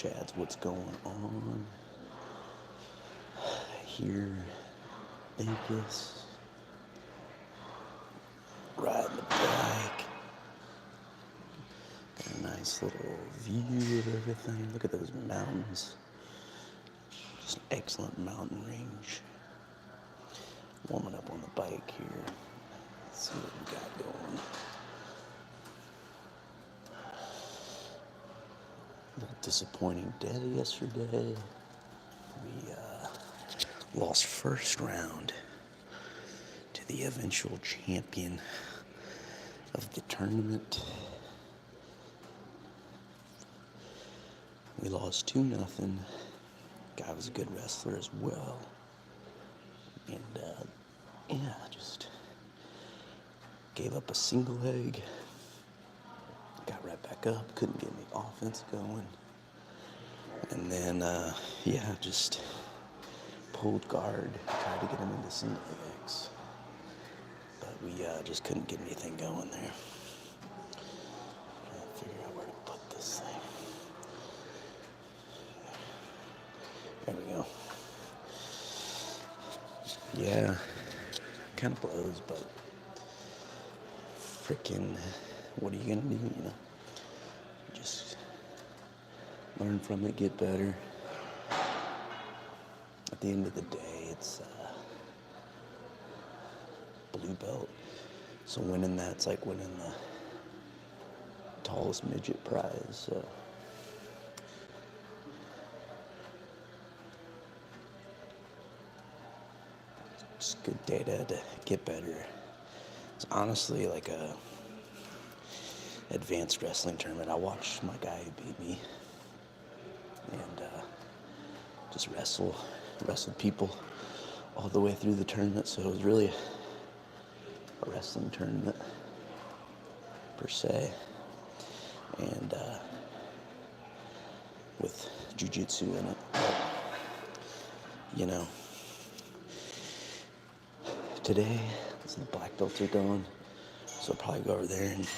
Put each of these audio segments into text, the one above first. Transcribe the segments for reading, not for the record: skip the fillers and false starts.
Chads, what's going on? Here, Vegas, riding the bike. Got a nice little view of everything. Look at those mountains. Just an excellent mountain range. Warming up on the bike here. Let's see what we got going. A little disappointing day yesterday. We lost first round to the eventual champion of the tournament. We lost 2-0. Guy was a good wrestler as well. And just gave up a single leg. Got right back up, couldn't get any offense going. And then, just pulled guard, tried to get him into single legs. But we just couldn't get anything going there. Trying to figure out where to put this thing. There we go. Yeah, kind of blows, but freaking, what are you gonna do, you know? Just learn from it, get better. At the end of the day, it's blue belt. So winning that's like winning the tallest midget prize. So it's good data to get better. It's honestly like a advanced wrestling tournament. I watched my guy who beat me and just wrestled people all the way through the tournament. So it was really a wrestling tournament per se, and with jiu-jitsu in it. But, you know, today the black belts are gone, so I'll probably go over there and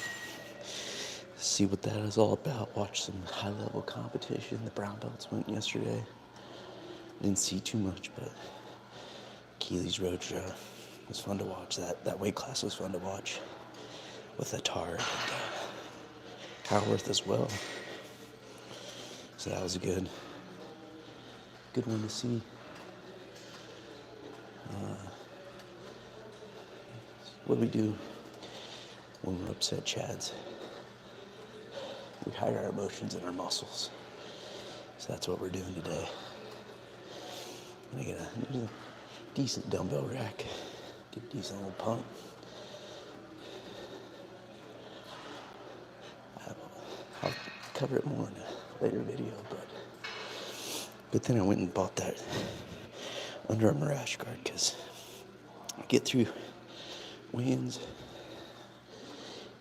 see what that is all about. Watch some high-level competition. The brown belts went yesterday. Didn't see too much, but Keely's Roadshow was fun to watch. That weight class was fun to watch with Attar and Howarth as well. So that was a good one to see. What do we do when we're upset, Chads? We hide our emotions in our muscles. So that's what we're doing today. And I get a decent dumbbell rack, get a decent little pump. I'll cover it more in a later video, but good thing I went and bought that Under Armour rash guard, because I get through weigh-ins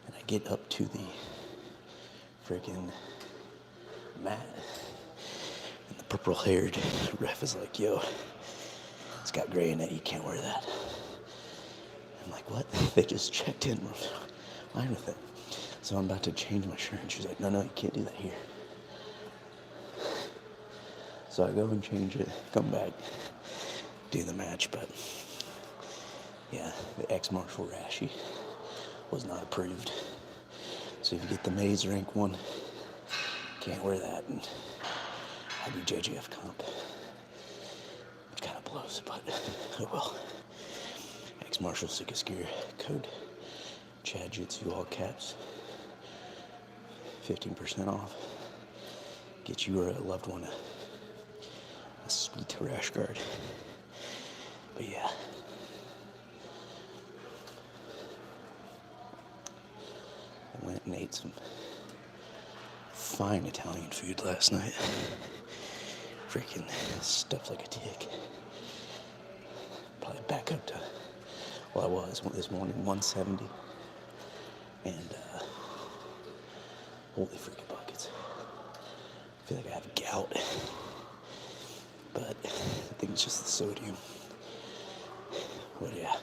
and I get up to the freaking mat, and the purple-haired ref is like, yo, it's got gray in it, you can't wear that. I'm like, what? They just checked in, fine with it. So I'm about to change my shirt, and she's like, no, you can't do that here. So I go and change it, come back, do the match, but yeah, the ex-Marshall Rashi was not approved. So if you get the Maze rank one, can't wear that, and I do JJF comp, which kind of blows, but oh well. Ex-Marshall Sickest Gear, code Chad Jitsu, all caps, 15% off. Get you or a loved one a sweet rash guard. But yeah. I went and ate some fine Italian food last night. Freaking stuffed like a tick. Probably back up to, well, I was this morning, 170. And holy freaking buckets. I feel like I have gout. But I think it's just the sodium. But yeah.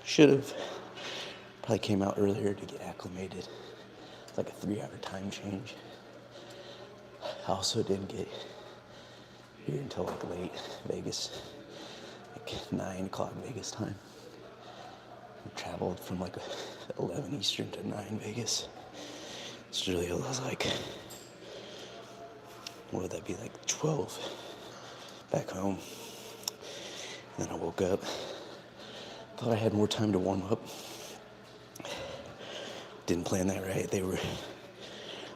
Should have Probably came out earlier to get acclimated. It's like a 3-hour time change. I also didn't get here until like late Vegas, like 9 o'clock Vegas time. I traveled from like 11 Eastern to 9 Vegas. It's really, I was like, what would that be, like 12 back home. And then I woke up, thought I had more time to warm up. Didn't plan that right. They were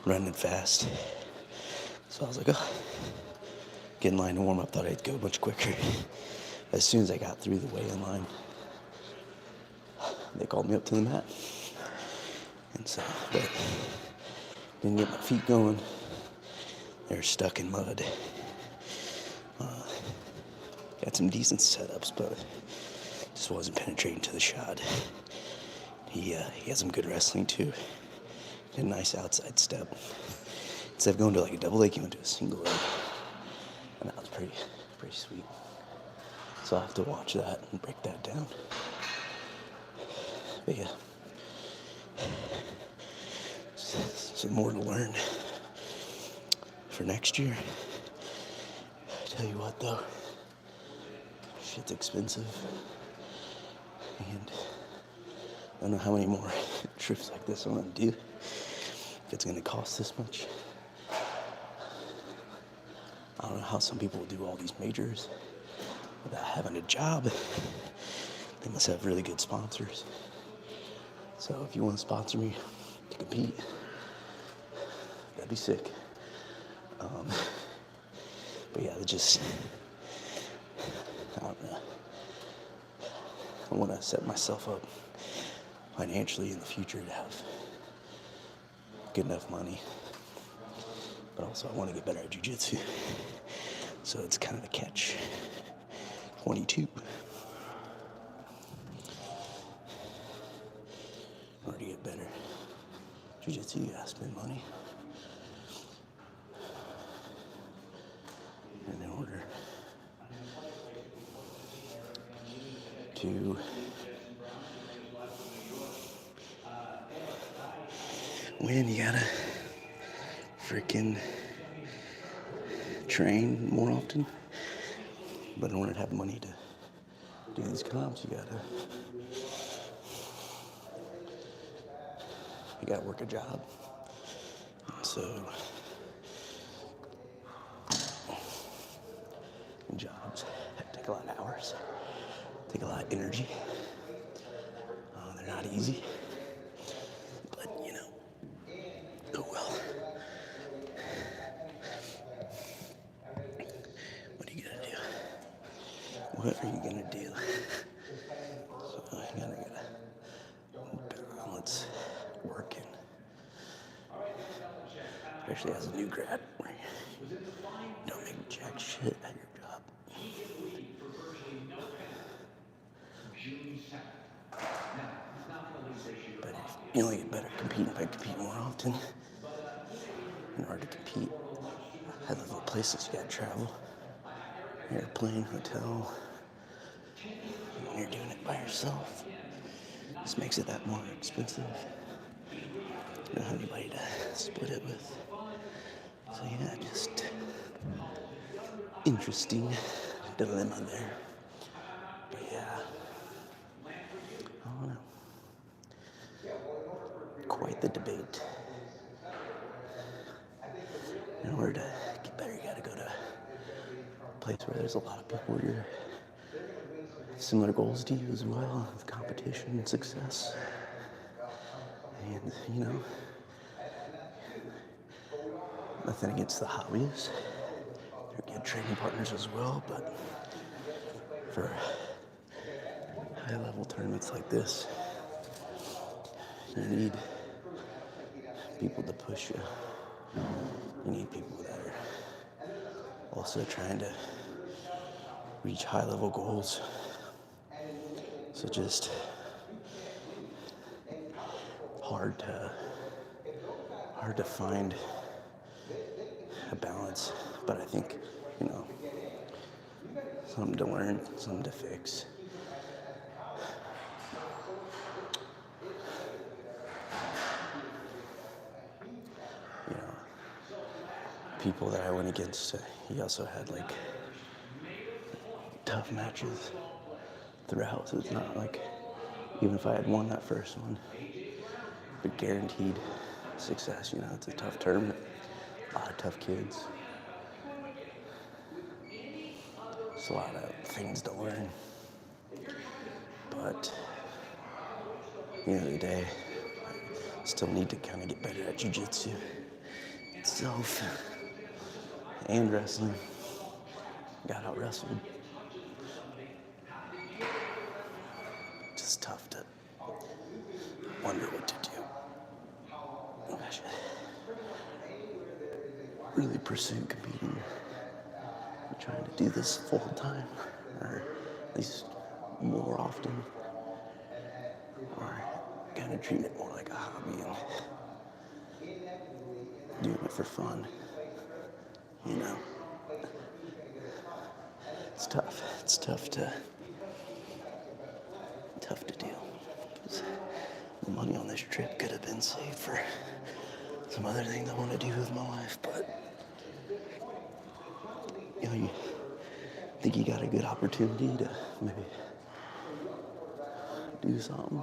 running fast. So I was like, oh, get in line to warm up. Thought I'd go much quicker. As soon as I got through the weigh-in line, they called me up to the mat. And so, but didn't get my feet going. They were stuck in mud. Got some decent setups, but just wasn't penetrating to the shot. He has some good wrestling too. Did a nice outside step. Instead of going to like a double leg, he went to a single leg. And that was pretty sweet. So I'll have to watch that and break that down. But yeah. Some more to learn for next year. Tell you what though, shit's expensive. And I don't know how many more trips like this I'm gonna do. If it's gonna cost this much. I don't know how some people do all these majors without having a job. They must have really good sponsors. So if you want to sponsor me to compete, that'd be sick. But yeah, I don't know. I want to set myself up financially in the future to have good enough money. But also I want to get better at jiu-jitsu. So it's kind of a catch-22. In order to get better jiu-jitsu, you gotta spend money. And in order to win, you gotta freaking train more often. But in order to have money to do these comps, you gotta work a job. And so jobs take a lot of hours, take a lot of energy. They're not easy, but you know, oh well. What are you gonna do? What are you gonna do? So I gotta balance working, especially as a new grad, where you don't make jack shit at your job. But you only get better competing by competing more often. In order to compete, high-level places, you gotta travel. Airplane, hotel. When you're doing it by yourself, this makes it that more expensive. You don't have anybody to split it with. So yeah, just interesting dilemma there. But yeah, I don't know. Quite the debate. In order to get better, you gotta go to a place where there's a lot of people with your similar goals to you as well, with competition and success. And, you know, nothing against the hobbyists. They're good training partners as well, but for high-level tournaments like this, you need people to push you. You need people that are also trying to reach high-level goals. So just hard to find a balance. But I think, you know, something to learn, something to fix. people that I went against, he also had like tough matches throughout. So it's not like, even if I had won that first one, but guaranteed success. You know, it's a tough tournament, a lot of tough kids. It's a lot of things to learn. But at the end of the day, I still need to kind of get better at jiu-jitsu itself and wrestling. Got out wrestled. Just tough to wonder what to do. I should really pursue competing. I'm trying to do this full time, or at least more often, or kind of treat it more like a hobby and doing it for fun. You know, it's tough. It's tough to do. Because the money on this trip could have been saved for some other things I want to do with my life, but you know, you think you got a good opportunity to maybe do something.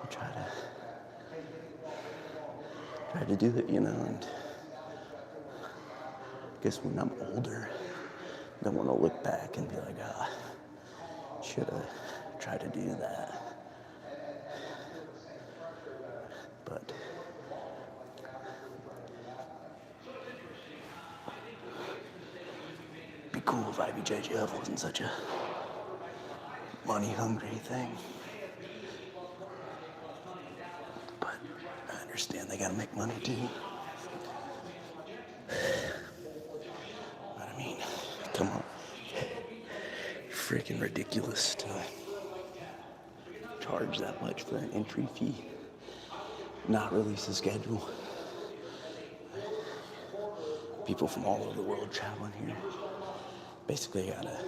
Try to do it, you know, and I guess when I'm older, I don't want to look back and be like, should have tried to do that. But it'd be cool if IBJJF wasn't such a money-hungry thing. But I understand they gotta make money too. But I mean, come on. Freaking ridiculous to charge that much for an entry fee. Not release the schedule. People from all over the world traveling here. Basically, you gotta,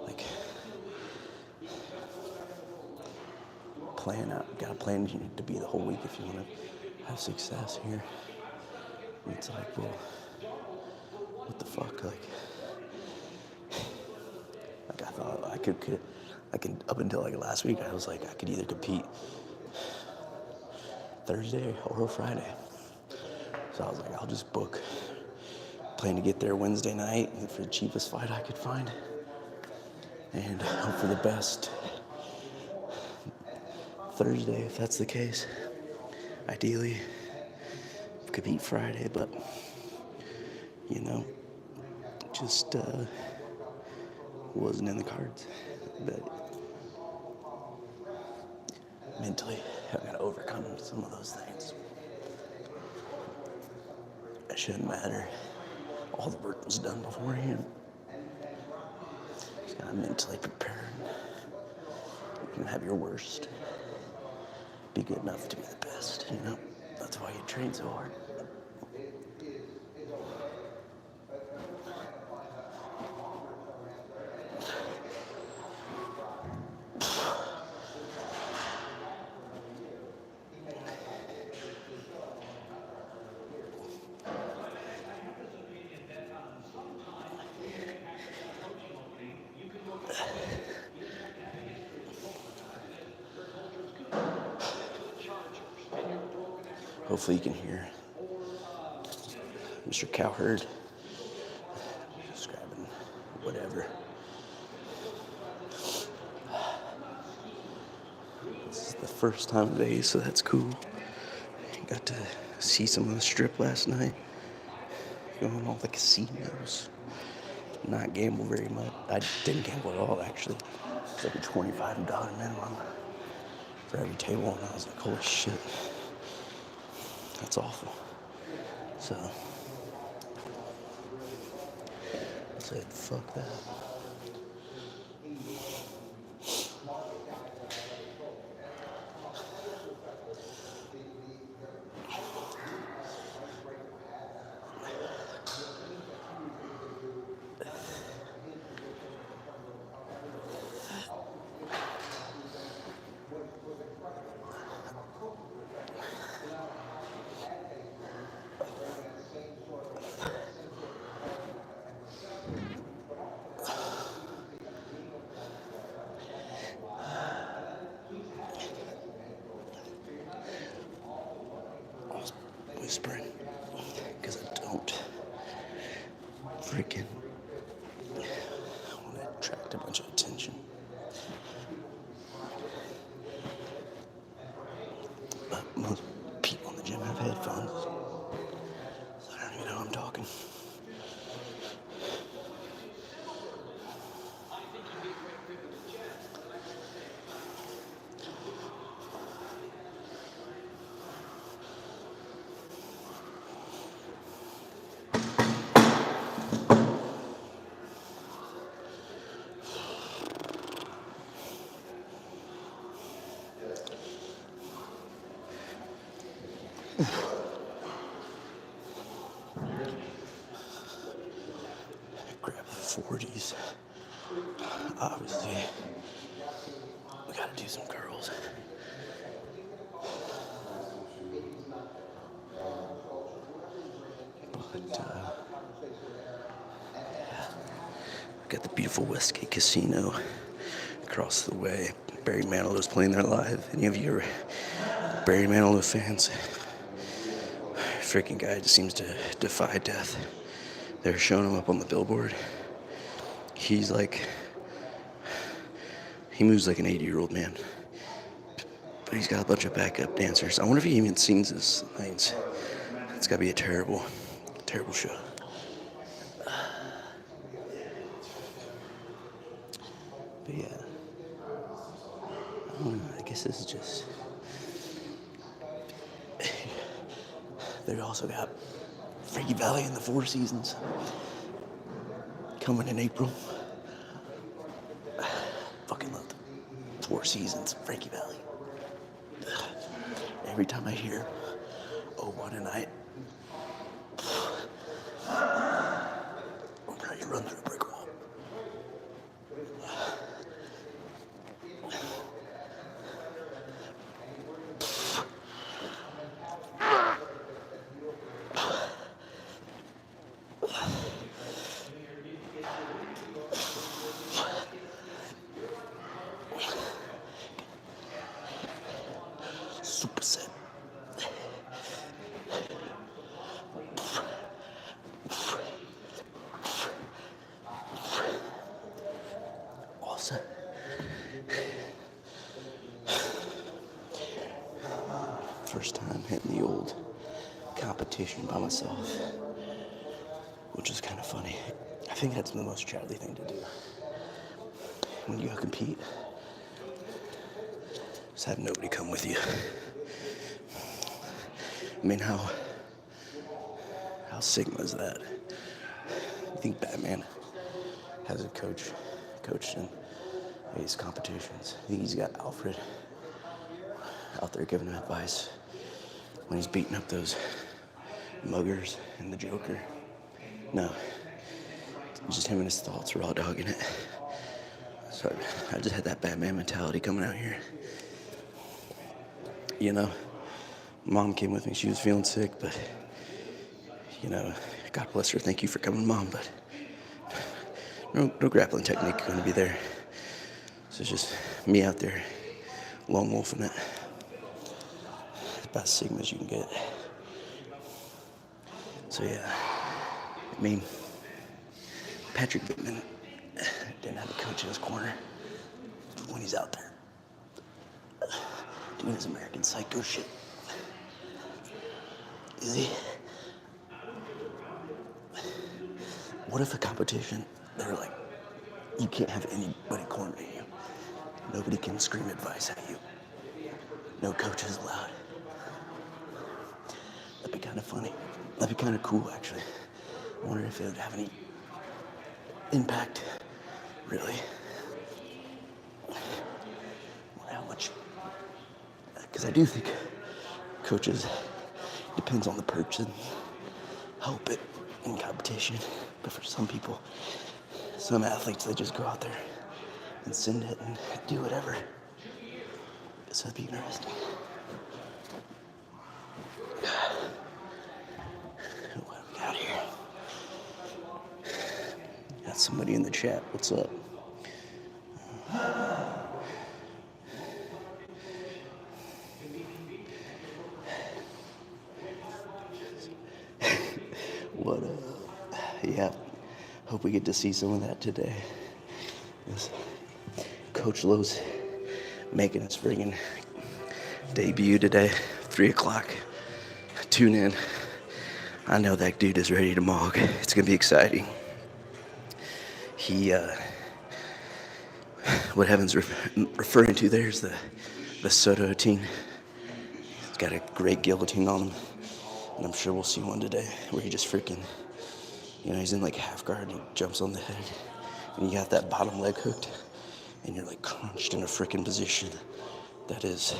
like, gotta plan to be the whole week if you wanna have success here. And it's like, well, what the fuck, like I thought I could, up until like last week, I was like, I could either compete Thursday or Friday. So I was like, I'll just book. Plan to get there Wednesday night for the cheapest fight I could find. And hope for the best Thursday, if that's the case. Ideally, compete Friday, but, you know, just wasn't in the cards. But mentally, I gotta overcome some of those things. It shouldn't matter. All the work was done beforehand. Just gotta mentally prepare. You can have your worst. Be good enough to be the best, you know? That's why you train so hard. Hopefully you can hear Mr. Cowherd just grabbing whatever. This is the first time today, so that's cool. Got to see some of the strip last night. Going to all the casinos. Not gamble very much. I didn't gamble at all, actually. It's like a $25 minimum for every table, and I was like, holy shit. That's awful. So I said, fuck that. freaking want to attract a bunch of attention. But most people in the gym have headphones, so I don't even know I'm talking. Grab the 40s. Obviously, we gotta do some curls. But, got the beautiful Westgate Casino across the way. Barry Manilow's playing there live. Any of you are Barry Manilow fans? Freaking guy just seems to defy death. They're showing him up on the billboard. He's like, he moves like an 80-year-old man. But he's got a bunch of backup dancers. I wonder if he even sings this night. It's gotta be a terrible, terrible show. But yeah, I don't know, I guess this is just, they also got Frankie Valli and the Four Seasons coming in April. Fucking love the Four Seasons, Frankie Valli. Every time I hear "Oh, What a Night," I'm ready to run through a brick wall. Superset. Awesome. First time hitting the old competition by myself, which is kind of funny. I think that's the most childly thing to do. When you go compete, just have nobody come with you. I mean, how Sigma is that? You think Batman has a coached in these competitions? I think he's got Alfred out there giving him advice when he's beating up those muggers and the Joker. No, it's just him and his thoughts raw dogging it. So I just had that Batman mentality coming out here. You know, Mom came with me. She was feeling sick, but, you know, God bless her. Thank you for coming, Mom, but no grappling technique going to be there. So it's just me out there, lone wolfing it. About as Sigma as you can get. So yeah, I mean, Patrick Bateman didn't have a coach in his corner when he's out there doing his American Psycho shit. Is he? What if a competition, they're like, you can't have anybody cornering you. Nobody can scream advice at you. No coaches allowed. That'd be kind of funny. That'd be kind of cool, actually. I wonder if it would have any impact, really. How much? Because I do think coaches, depends on the person, help it in competition. But for some people, some athletes, they just go out there and send it and do whatever. So that'd be interesting. What do we got here? Got somebody in the chat. What's up? What up? Yeah. Hope we get to see some of that today. Yes. Coach Lowe's making his friggin' debut today, 3 o'clock. Tune in. I know that dude is ready to mog. It's gonna be exciting. What Heaven's referring to there is the Soto team. He's got a great guillotine on him, and I'm sure we'll see one today where he just freaking, he's in like half guard and he jumps on the head, and you got that bottom leg hooked, and you're like crunched in a freaking position that is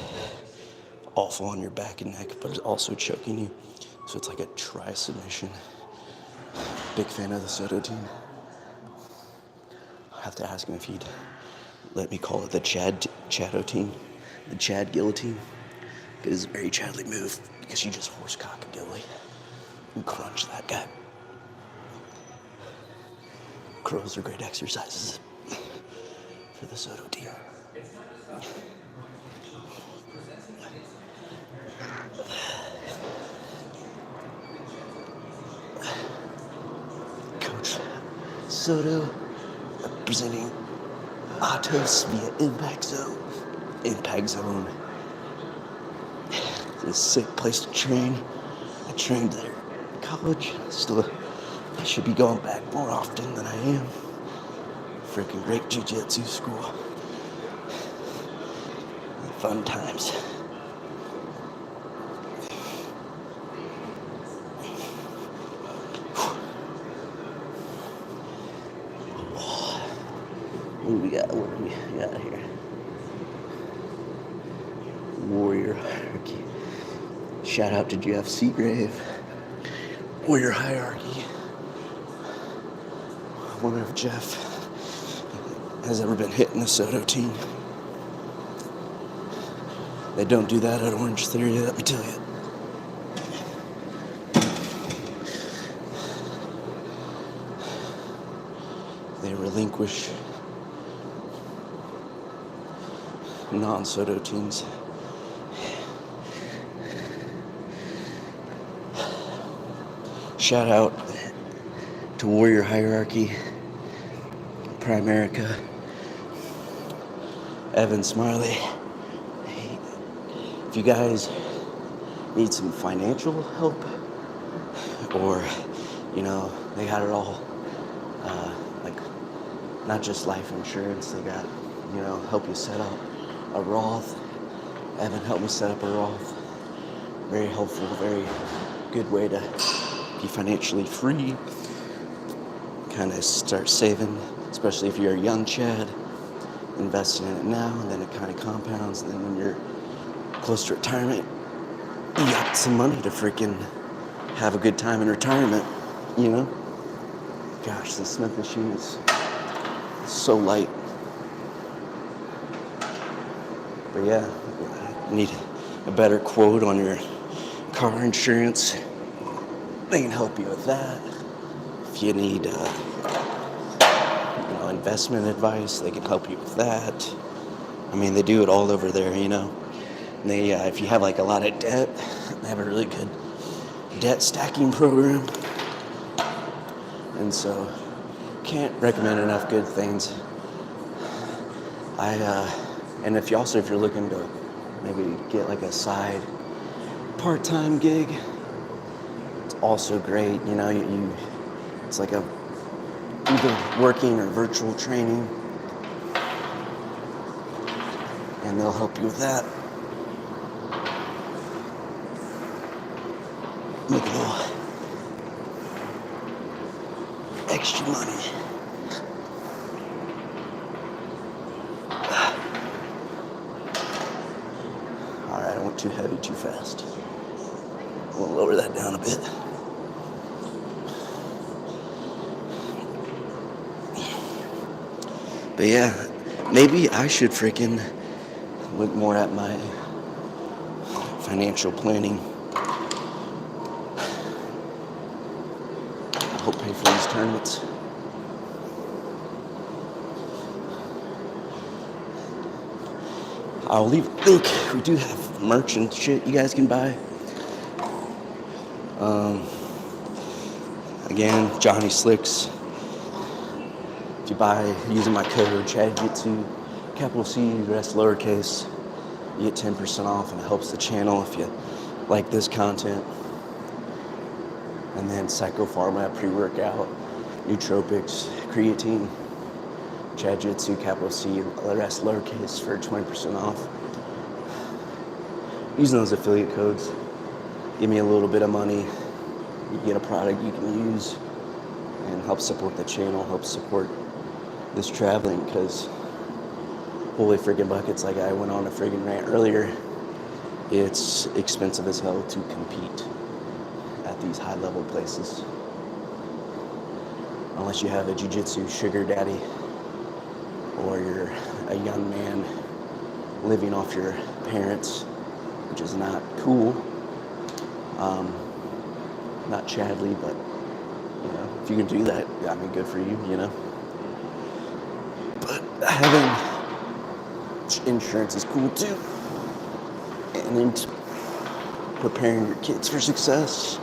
awful on your back and neck, but it's also choking you. So it's like a tri-submission. Big fan of the Soto team. I have to ask him if he'd let me call it the Chado team, the Chad guillotine. Because it's a very Chadly move, because you just horse cock a gilly and crunch that guy. Crows are great exercises for the Soto team. Coach Soto representing Atos via Impact Zone. Impact Zone. It's a sick place to train. I trained there in college. I should be going back more often than I am. Freaking great jiu-jitsu school. Fun times. What do we got here? Warrior Hierarchy. Shout out to Jeff Seagrave. Warrior Hierarchy. I wonder if Jeff has ever been hit in the Soto team. They don't do that at Orange Theory, let me tell you. They relinquish non-Soto teams. Shout out to Warrior Hierarchy, Primerica, Evan Smiley. If you guys need some financial help, or, they got it all, like, not just life insurance, they got, help you set up a Roth. Evan helped me set up a Roth. Very helpful, very good way to be financially free. Kind of start saving, especially if you're a young Chad. Investing in it now, and then it kind of compounds. And then when you're close to retirement, you got some money to freaking have a good time in retirement, Gosh, the Smith machine is so light. But yeah, you need a better quote on your car insurance. They can help you with that. If you need, investment advice, they can help you with that. I mean, they do it all over there, They, if you have like a lot of debt, they have a really good debt stacking program. And so, can't recommend enough good things. And if you're looking to maybe get like a side part-time gig, it's also great. It's like either working or virtual training, and they'll help you with that. Make a little extra money. Alright, I went too heavy too fast. We'll lower that down a bit. But yeah, maybe I should freaking look more at my financial planning. Help pay for these tournaments. I'll leave a link. We do have merch and shit you guys can buy. Again, Johnny Slicks, If you buy using my code ChadJitsu, capital C, the rest lowercase, you get 10% off, and it helps the channel if you like this content. And then Psychopharma pre-workout, nootropics, creatine, ChadJitsu, capital C, the rest lowercase for 20% off. Using those affiliate codes, give me a little bit of money. You get a product you can use and help support the channel, help support this traveling, because holy friggin' buckets, like I went on a friggin' rant earlier, it's expensive as hell to compete at these high level places. Unless you have a jiu-jitsu sugar daddy, or you're a young man living off your parents, which is not cool. Not Chadley, but you know, if you can do that, I mean, good for you, you know. But having insurance is cool too, and preparing your kids for success,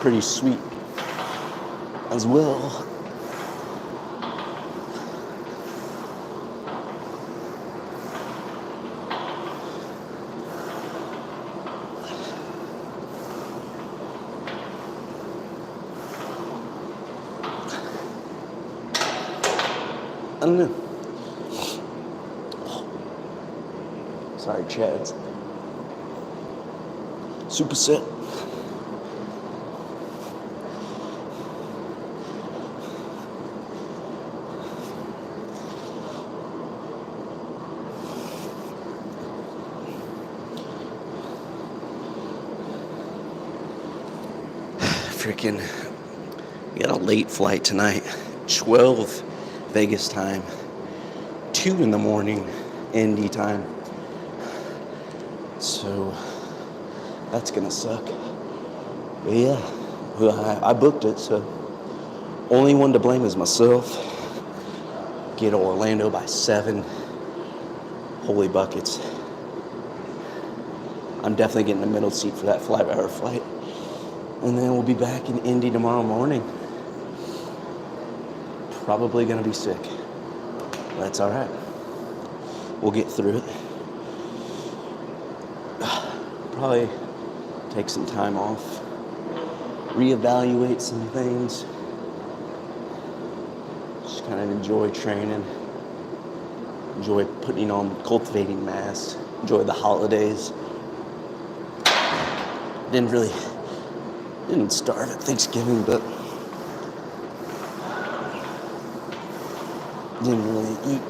pretty sweet as well. I don't know. Sorry, Chads. Superset. Freaking, we got a late flight tonight. 12 Vegas time, 2 in the morning Indy time. So that's gonna suck. But yeah, well, I booked it, so only one to blame is myself. Get to Orlando by 7. Holy buckets. I'm definitely getting the middle seat for that 5-hour flight. And then we'll be back in Indy tomorrow morning. Probably gonna be sick. That's all right. We'll get through it. Probably take some time off, reevaluate some things, just kind of enjoy training, enjoy putting on, cultivating mass, enjoy the holidays. Didn't starve at Thanksgiving, but didn't really eat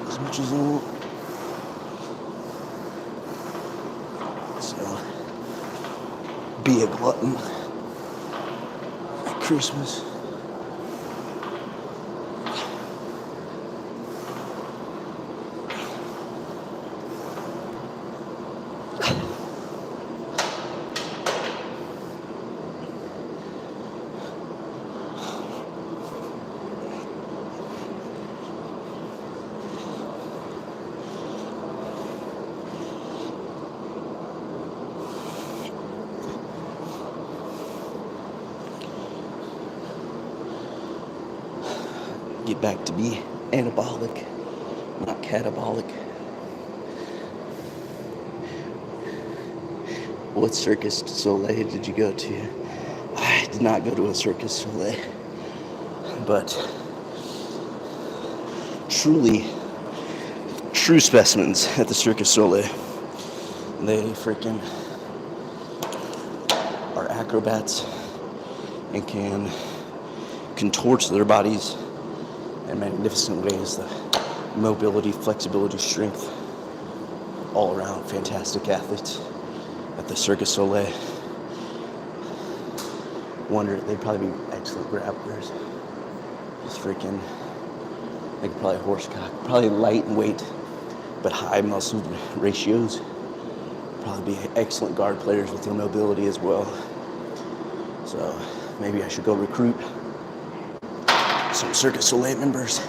as much as I want. So, be a glutton at Christmas. Get back to be anabolic, not catabolic. What Circus du Soleil did you go to? I did not go to a Circus du Soleil, but true specimens at the Circus du Soleil. They freaking are acrobats and can contort their bodies in magnificent ways. The mobility, flexibility, strength, all around fantastic athletes at the Circus du Soleil. Wonder, they'd probably be excellent grapplers. Just freaking, they could probably horsecock, probably light in weight, but high muscle ratios. Probably be excellent guard players with their mobility as well. So maybe I should go recruit some Circus du Soleil members.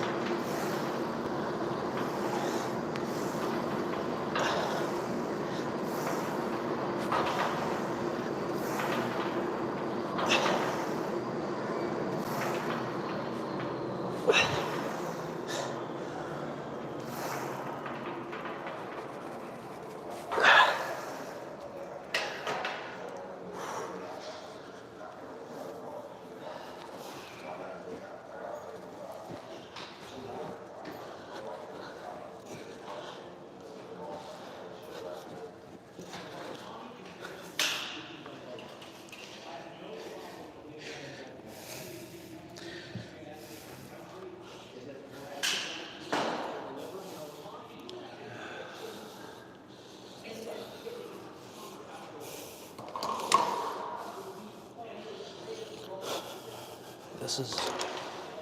This is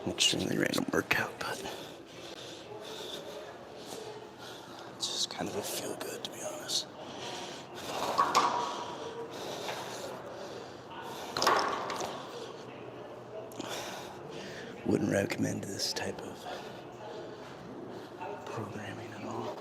an extremely random workout, but it's just kind of a feel good, to be honest. Wouldn't recommend this type of programming at all.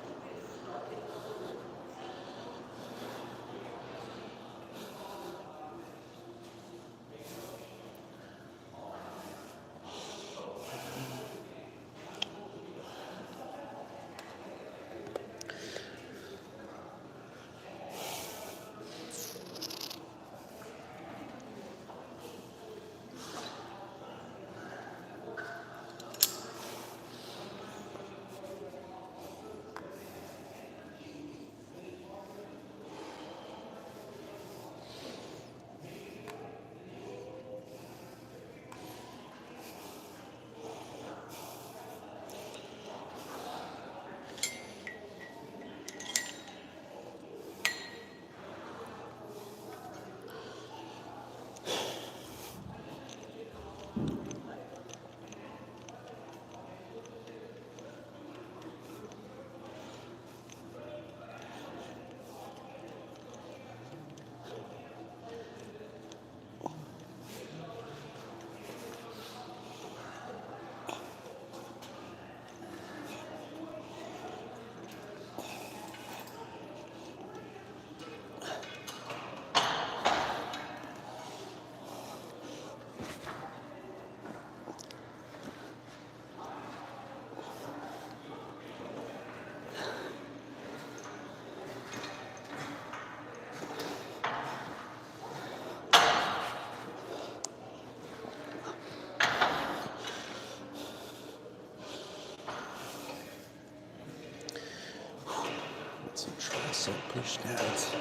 Some tricep push downs.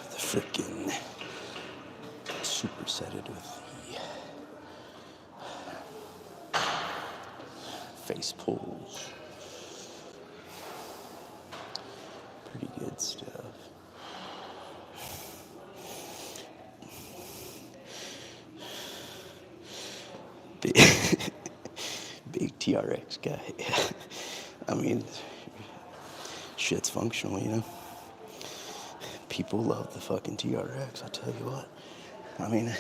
The freaking supersetted with the face pulls. Pretty good stuff. Big TRX guy. I mean, shit's functional, you know? People love the fucking TRX, I tell you what. I mean,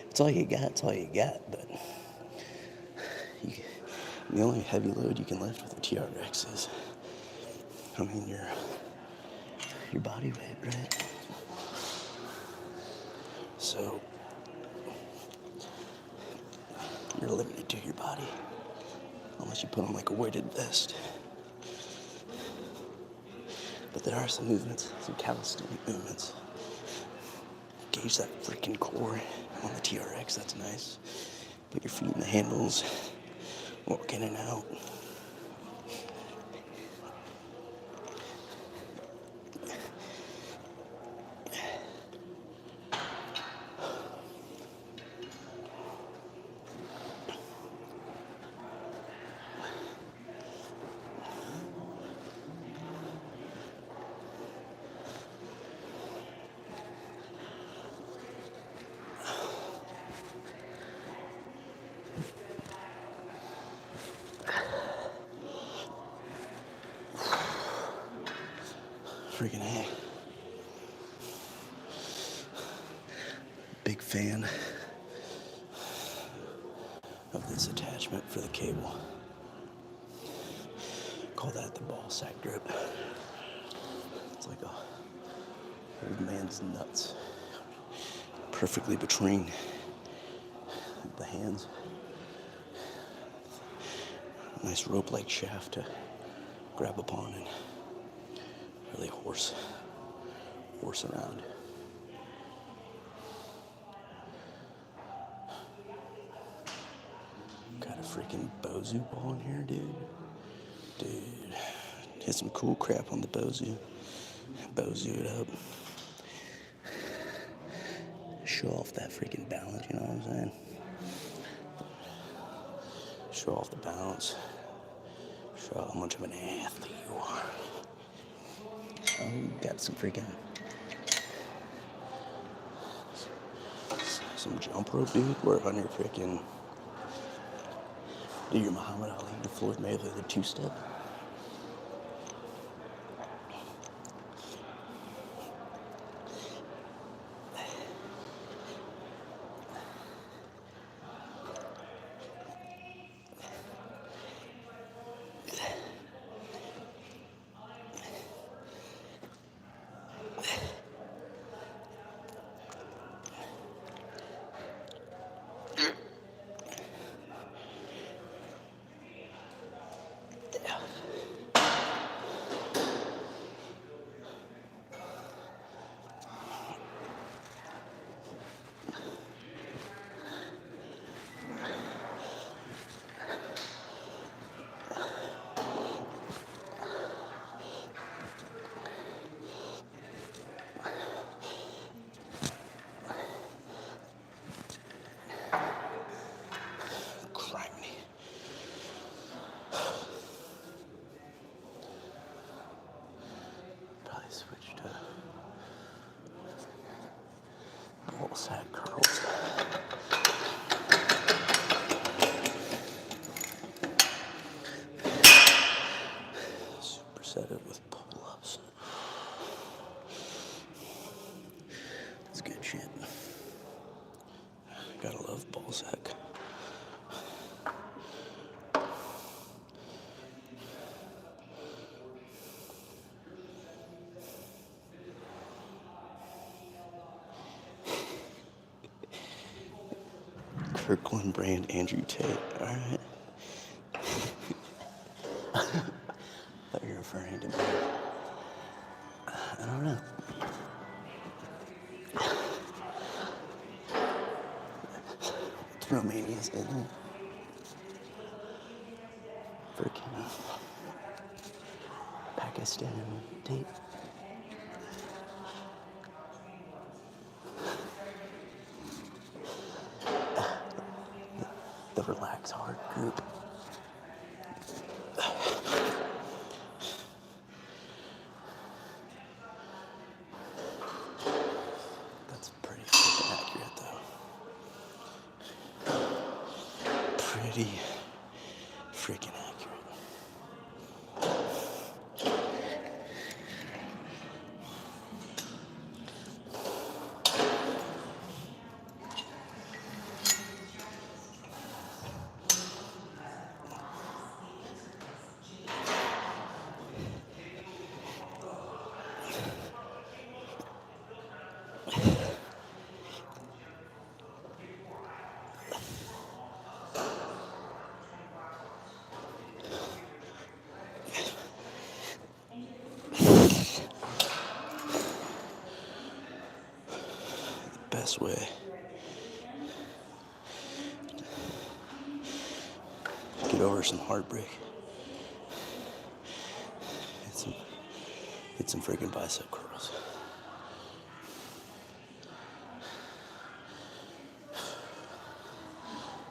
it's all you got, it's all you got, but the only heavy load you can lift with a TRX is, I mean, your body weight, right? So, you're limited to your body, unless you put on like a weighted vest. But there are some movements, some calisthenic movements. Gauge that freaking core on the TRX, that's nice. Put your feet in the handles, walk in and out. Freaking A. Big fan of this attachment for the cable. Call that the ball sack grip. It's like a old man's nuts. Perfectly between the hands. Nice rope-like shaft to grab upon and really horse around. Got a freaking Bozu ball in here, dude. Hit some cool crap on the Bozu. Bozu it up. Show off that freaking balance, you know what I'm saying? Show off the balance. Show how much of an athlete you are. Oh, you got some some jump rope, dude. Work on your freaking, do your Muhammad Ali, the Floyd Mayweather, the two-step. Switch to ball sack curls. Superset it with pull-ups. That's good shit. Gotta love ball sack. Kirkland brand Andrew Tate. Alright. I thought you were referring to me. I don't know. It's Romania's, isn't it? Freaking Pakistan Tate. The Relax Hard group. That's pretty freaking accurate, though. Pretty freaking accurate. Best way. Get over some heartbreak. Hit some freaking bicep curls.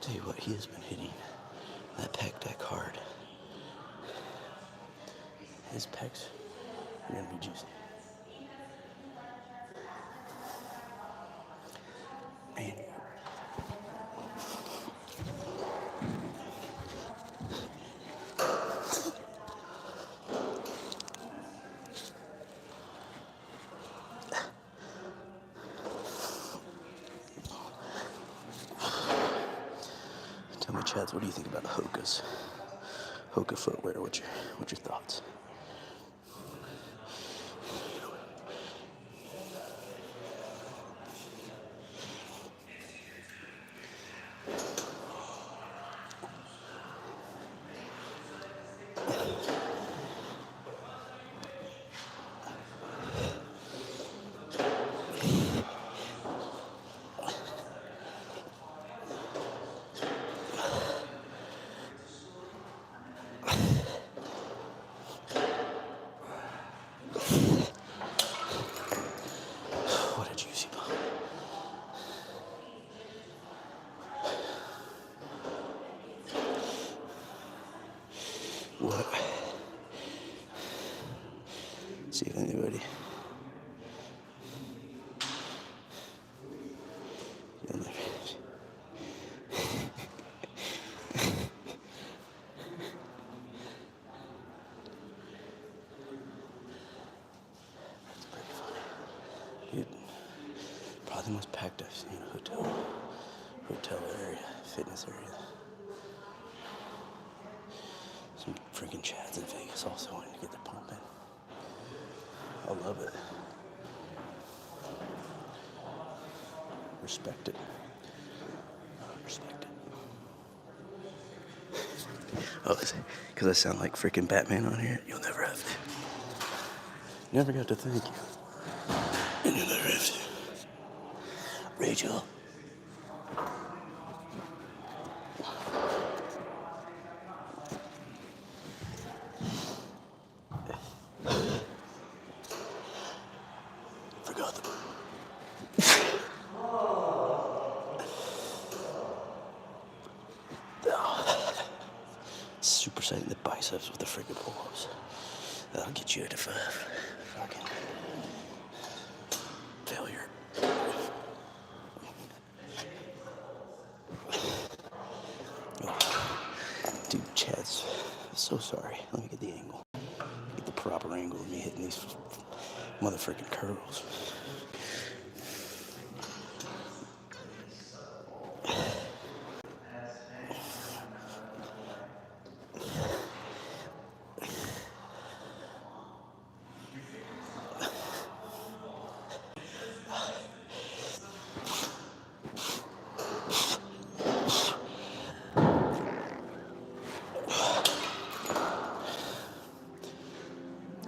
Tell you what, he has been hitting that pec deck hard. His pecs are gonna be juicy. Man. Tell me, Chads, what do you think about Hoka's? Hoka footwear, what's your thoughts? What a juicy ball. What? See if anybody. In there. packed. I've seen a hotel area, fitness area. Some freaking Chads in Vegas also wanting to get the pump in. I love it. Respect it. Respect it. Oh, because I sound like freaking Batman on here? You'll never have to. Never got to thank you. And you'll never have to. Rachel. Forgot the supersetting the biceps with the freaking pull-ups. That'll get you to fucking failure. Oh. Dude, Chad's so sorry. Let me get the angle. Get the proper angle of me hitting these motherfucking curls.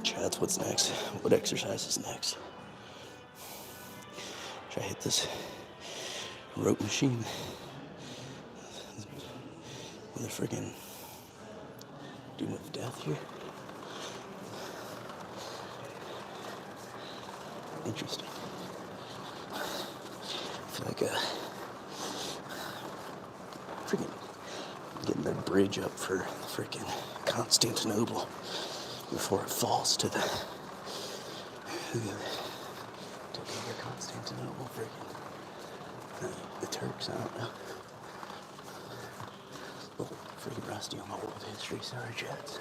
Chad's what's next? What exercise is next? Should I hit this rope machine with a friggin' doom of death here? Interesting. I feel like friggin' getting the bridge up for freaking Constantinople before it falls to the Constantinople, freaking the Turks. I don't know. A little freaking rusty on my world history. Sorry, Jets.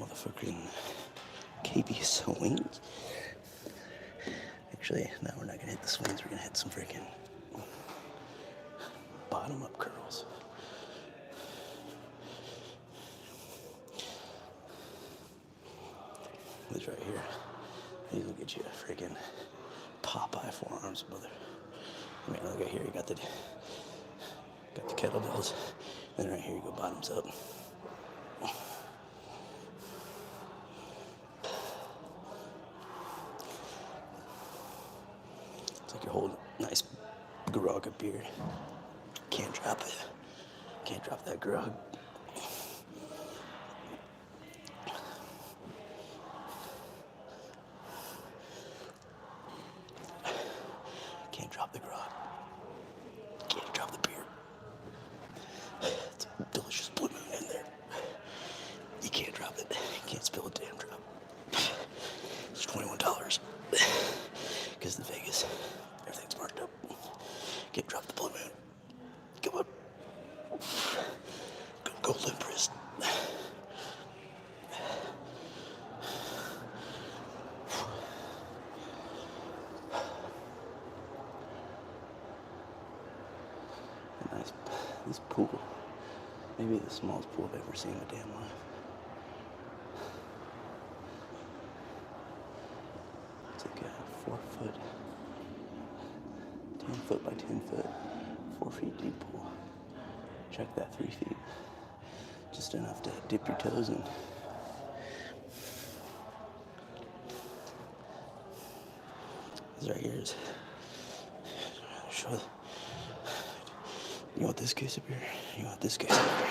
Motherfucking KB swings. Actually, no, we're not gonna hit the swings. We're gonna hit some freaking bottom up curls. This right here. These will get you a freaking Popeye forearms, brother. I mean, look at here. You got the kettlebells. Then right here you go bottoms up. It's like you're holding a nice grog of beer. Can't drop it. Can't drop that grog. Can't drop the grog. Can't drop the beer. It's a delicious blue moon in there. You can't drop it. You can't spill a damn drop. It's $21. Because in Vegas, everything's marked up. Can't drop the blue moon. Come on. Go limp wrist. Nice. This pool, maybe the smallest pool I've ever seen in my damn life. It's like a 4 foot, 10 foot by 10 foot, 4 feet deep pool. Check that, 3 feet. Just enough to dip your toes in. This right here is, show. You want this case of beer? You want this case of beer?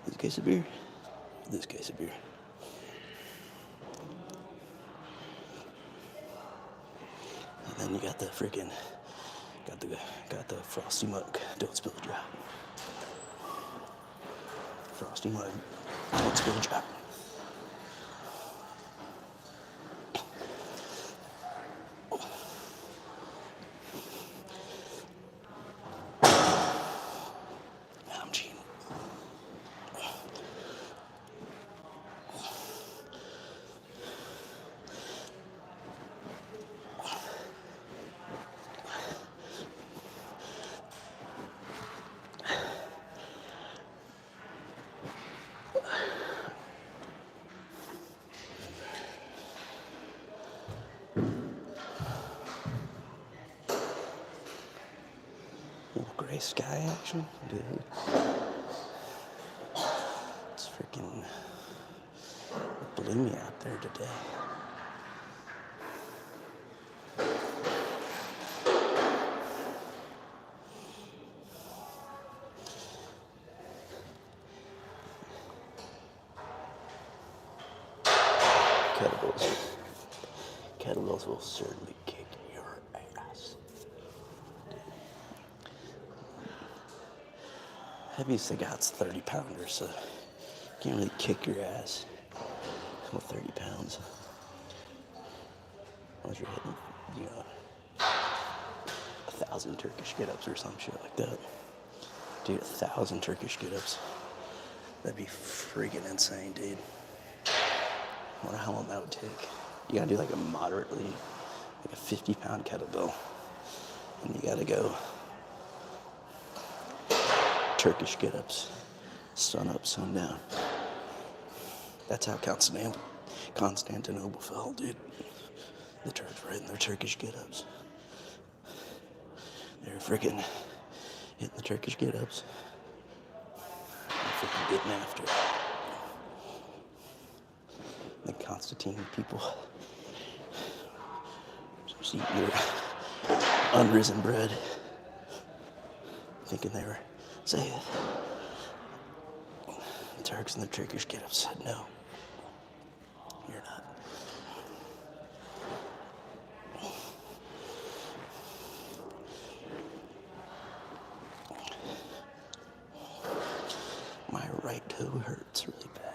This case of beer? This case of beer. And then you got the freaking, got the Frosty Mug. Don't spill a drop. Frosty Mug. Don't spill a drop. Little gray sky action, dude. It's freaking gloomy out there today. Kettlebells will certainly kick your ass. Heaviest I got's 30 pounders, so you can't really kick your ass with 30 pounds. Unless you're hitting, 1,000 Turkish get-ups or some shit like that. Dude, 1,000 Turkish get-ups. That'd be freaking insane, dude. I wonder how long that would take. You gotta do like a moderately, like a 50-pound kettlebell. And you gotta go Turkish get-ups, sun up, sun down. That's how Constantinople fell, dude. The Turks were hitting their Turkish get-ups. They were freaking hitting the Turkish get-ups. And freaking getting after it. The Constantine people just eating their unrisen bread, thinking they were safe. The Turks and the Turkish get-ups said, no, you're not. My right toe hurts really bad.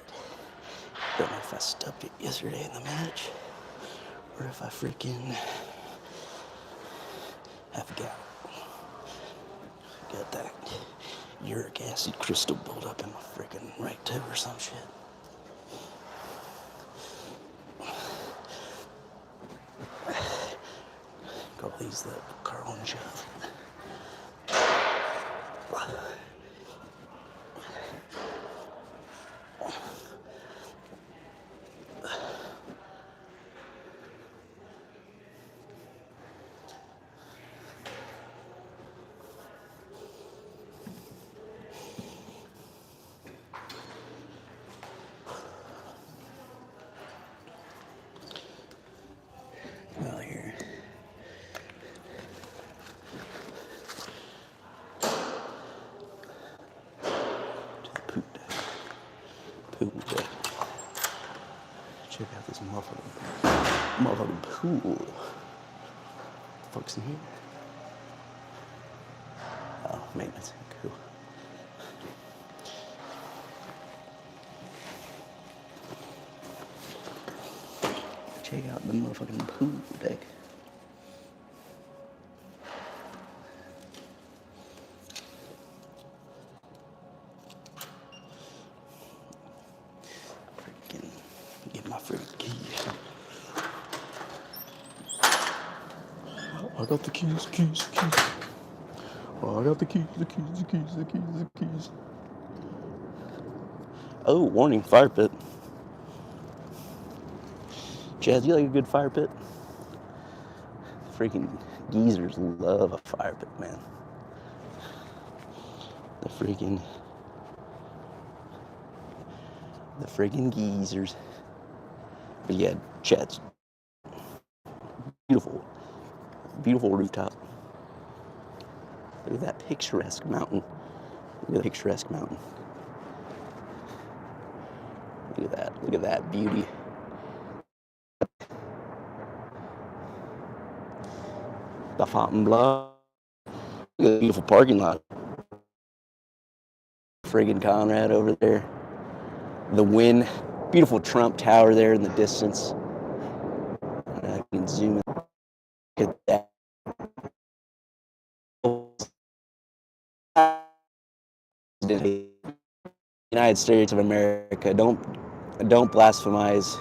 Don't know if I stubbed it yesterday in the match, or if I freaking have gout. Got that uric acid crystal buildup in my freaking right toe or some shit. Call these the Carl and Jeff. Well, here. To the poop deck. Poop deck. Check out this motherfucking pool. Folks in here. Oh, maintenance. Cool. Check out the motherfucking pool deck. Freaking get my freaking keys. I got the keys. Oh, I got the keys. Oh, warning, fire pit. Chad, you like a good fire pit? Freaking geezers love a fire pit, man. The freaking geezers. But yeah, Chad's beautiful rooftop. Look at that picturesque mountain. Look at that beauty. The Fontainebleau. Look at the beautiful parking lot. Friggin' Conrad over there. The Wynn. Beautiful Trump Tower there in the distance. I can zoom in. Look at that. United States of America. Don't blasphemize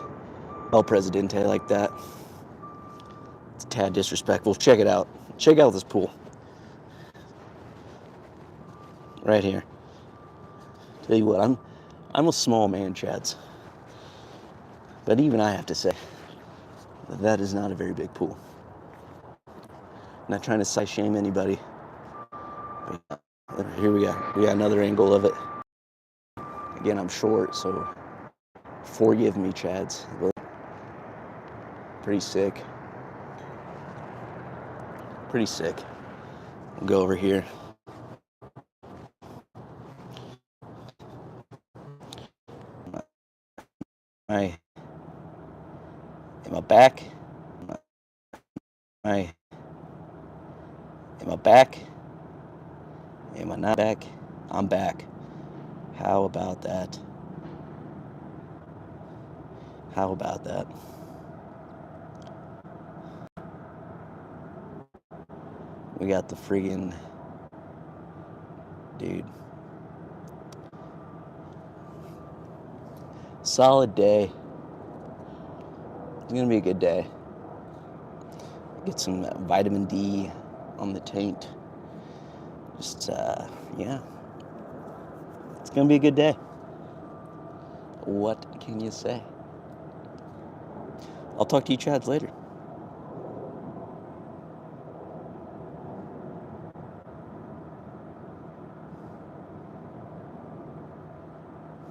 El Presidente like that. It's a tad disrespectful. Check it out. Check out this pool. Right here. Tell you what, I'm a small man, Chads. But even I have to say that is not a very big pool. I'm not trying to size shame anybody. Here we got another angle of it. Again, I'm short, so forgive me, Chads. Pretty sick. Pretty sick. We'll go over here. Am I back? Am I back? Am I not back? I'm back. How about that? How about that? We got the friggin' dude. Solid day. It's gonna be a good day. Get some vitamin D on the taint. Just, yeah. It's gonna be a good day. What can you say? I'll talk to you Chads later.